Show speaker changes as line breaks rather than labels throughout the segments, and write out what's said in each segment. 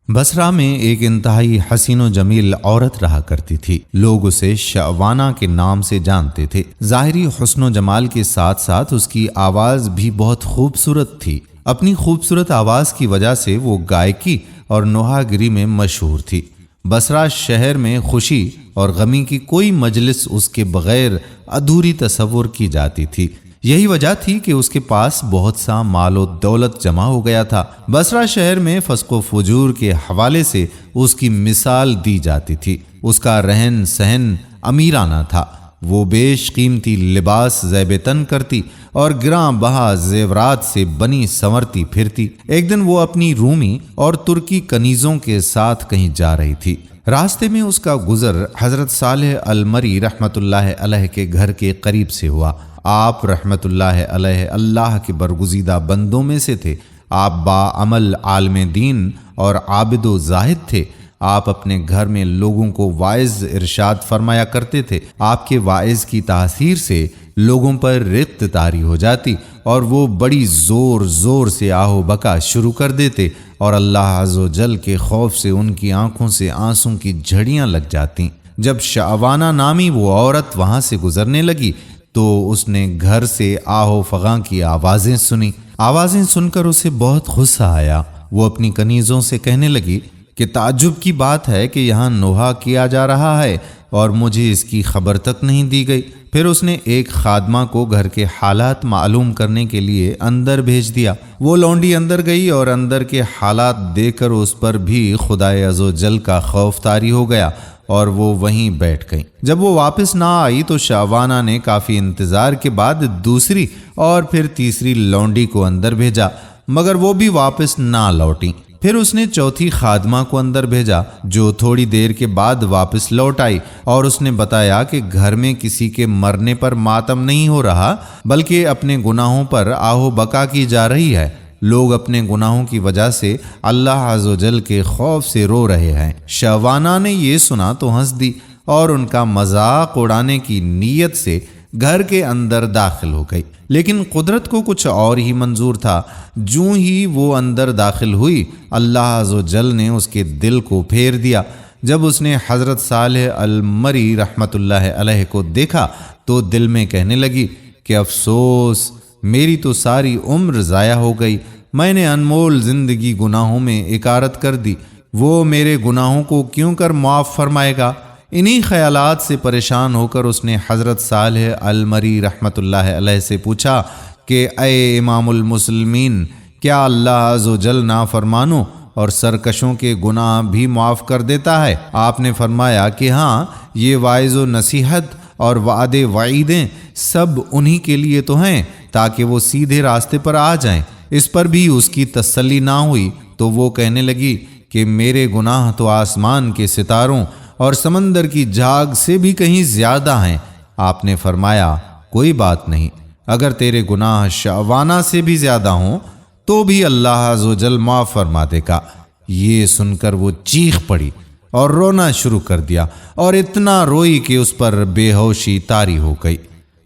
بصرہ میں ایک انتہائی حسین و جمیل عورت رہا کرتی تھی۔ لوگ اسے شعوانہ کے نام سے جانتے تھے۔ ظاہری حسن و جمال کے ساتھ ساتھ اس کی آواز بھی بہت خوبصورت تھی۔ اپنی خوبصورت آواز کی وجہ سے وہ گائیکی اور نوحہ گری میں مشہور تھی۔ بصرہ شہر میں خوشی اور غمی کی کوئی مجلس اس کے بغیر ادھوری تصور کی جاتی تھی۔ یہی وجہ تھی کہ اس کے پاس بہت سا مال و دولت جمع ہو گیا تھا۔ بصرہ شہر میں فسق و فجور کے حوالے سے اس کی مثال دی جاتی تھی۔ اس کا رہن سہن امیرانہ تھا۔ وہ بیش قیمتی لباس زیب تن کرتی اور گراں بہا زیورات سے بنی سنورتی پھرتی۔ ایک دن وہ اپنی رومی اور ترکی کنیزوں کے ساتھ کہیں جا رہی تھی۔ راستے میں اس کا گزر حضرت صالح المری رحمۃ اللہ علیہ کے گھر کے قریب سے ہوا۔ آپ رحمۃ اللہ علیہ اللہ کے برگزیدہ بندوں میں سے تھے۔ آپ باعمل عالم دین اور عابد و زاہد تھے۔ آپ اپنے گھر میں لوگوں کو واعظ ارشاد فرمایا کرتے تھے۔ آپ کے واعظ کی تاثیر سے لوگوں پر رقت طاری ہو جاتی اور وہ بڑی زور زور سے آہ و بکا شروع کر دیتے اور اللہ عز و جل کے خوف سے ان کی آنکھوں سے آنسوں کی جھڑیاں لگ جاتی۔ جب شعوانہ نامی وہ عورت وہاں سے گزرنے لگی تو اس نے گھر سے آہ و فغاں کی آوازیں سنی۔ آوازیں سن کر اسے بہت غصہ آیا۔ وہ اپنی کنیزوں سے کہنے لگی کہ تعجب کی بات ہے کہ یہاں نوحہ کیا جا رہا ہے اور مجھے اس کی خبر تک نہیں دی گئی۔ پھر اس نے ایک خادمہ کو گھر کے حالات معلوم کرنے کے لیے اندر بھیج دیا۔ وہ لونڈی اندر گئی اور اندر کے حالات دیکھ کر اس پر بھی خدائے عز و جل کا خوف طاری ہو گیا اور وہ وہیں بیٹھ گئی۔ جب وہ واپس نہ آئی تو شعوانہ نے کافی انتظار کے بعد دوسری اور پھر تیسری لونڈی کو اندر بھیجا، مگر وہ بھی واپس نہ لوٹیں۔ پھر اس نے چوتھی خادمہ کو اندر بھیجا جو تھوڑی دیر کے بعد واپس لوٹ آئی اور اس نے بتایا کہ گھر میں کسی کے مرنے پر ماتم نہیں ہو رہا بلکہ اپنے گناہوں پر آہ و بکا کی جا رہی ہے۔ لوگ اپنے گناہوں کی وجہ سے اللہ عز و جل کے خوف سے رو رہے ہیں۔ شعوانہ نے یہ سنا تو ہنس دی اور ان کا مذاق اڑانے کی نیت سے گھر کے اندر داخل ہو گئی، لیکن قدرت کو کچھ اور ہی منظور تھا۔ جوں ہی وہ اندر داخل ہوئی اللہ عز و جل نے اس کے دل کو پھیر دیا۔ جب اس نے حضرت صالح المری رحمۃ اللہ علیہ کو دیکھا تو دل میں کہنے لگی کہ افسوس، میری تو ساری عمر ضائع ہو گئی۔ میں نے انمول زندگی گناہوں میں اکارت کر دی، وہ میرے گناہوں کو کیوں کر معاف فرمائے گا؟ انہی خیالات سے پریشان ہو کر اس نے حضرت صالح المری رحمۃ اللہ علیہ سے پوچھا کہ اے امام المسلمین، کیا اللہ عز و جل نافرمانوں اور سرکشوں کے گناہ بھی معاف کر دیتا ہے؟ آپ نے فرمایا کہ ہاں، یہ واعظ و نصیحت اور وعدے وعیدیں سب انہی کے لیے تو ہیں تاکہ وہ سیدھے راستے پر آ جائیں۔ اس پر بھی اس کی تسلی نہ ہوئی تو وہ کہنے لگی کہ میرے گناہ تو آسمان کے ستاروں اور سمندر کی جھاگ سے بھی کہیں زیادہ ہیں۔ آپ نے فرمایا کوئی بات نہیں، اگر تیرے گناہ شعوانہ سے بھی زیادہ ہوں تو بھی اللہ عز و جل معاف فرما دے گا۔ یہ سن کر وہ چیخ پڑی اور رونا شروع کر دیا اور اتنا روئی کہ اس پر بے ہوشی طاری ہو گئی۔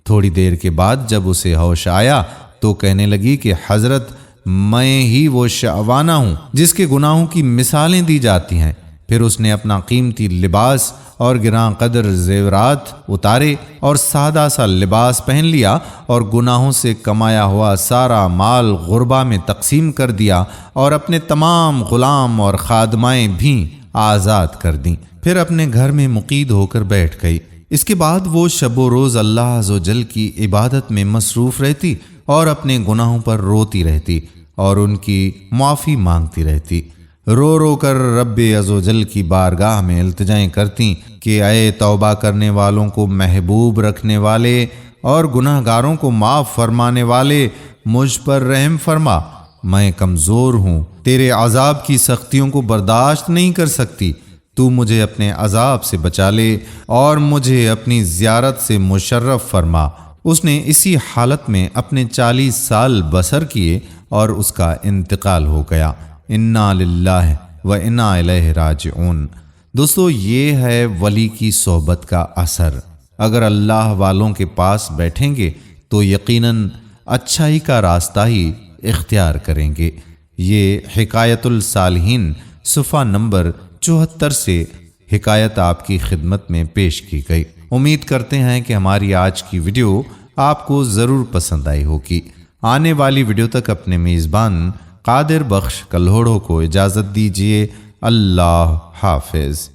تھوڑی دیر کے بعد جب اسے ہوش آیا تو کہنے لگی کہ حضرت، میں ہی وہ شعوانہ ہوں جس کے گناہوں کی مثالیں دی جاتی ہیں۔ پھر اس نے اپنا قیمتی لباس اور گراں قدر زیورات اتارے اور سادہ سا لباس پہن لیا اور گناہوں سے کمایا ہوا سارا مال غربا میں تقسیم کر دیا اور اپنے تمام غلام اور خادمائیں بھی آزاد کر دیں۔ پھر اپنے گھر میں مقید ہو کر بیٹھ گئی۔ اس کے بعد وہ شب و روز اللہ عز و جل کی عبادت میں مصروف رہتی اور اپنے گناہوں پر روتی رہتی اور ان کی معافی مانگتی رہتی۔ رو رو کر رب عز و جل کی بارگاہ میں التجائیں کرتی کہ اے توبہ کرنے والوں کو محبوب رکھنے والے اور گناہ گاروں کو معاف فرمانے والے، مجھ پر رحم فرما، میں کمزور ہوں، تیرے عذاب کی سختیوں کو برداشت نہیں کر سکتی، تو مجھے اپنے عذاب سے بچا لے اور مجھے اپنی زیارت سے مشرف فرما۔ اس نے اسی حالت میں اپنے 40 سال بسر کیے اور اس کا انتقال ہو گیا۔ انا للہ و انا الیہ راجعون۔ دوستو، یہ ہے ولی کی صحبت کا اثر۔ اگر اللہ والوں کے پاس بیٹھیں گے تو یقیناً اچھائی کا راستہ ہی اختیار کریں گے۔ یہ حکایت الصالحین صفحہ نمبر 74 سے حکایت آپ کی خدمت میں پیش کی گئی۔ امید کرتے ہیں کہ ہماری آج کی ویڈیو آپ کو ضرور پسند آئی ہوگی۔ آنے والی ویڈیو تک اپنے میزبان قادر بخش کلہوڑو کو اجازت دیجیے۔ اللہ حافظ۔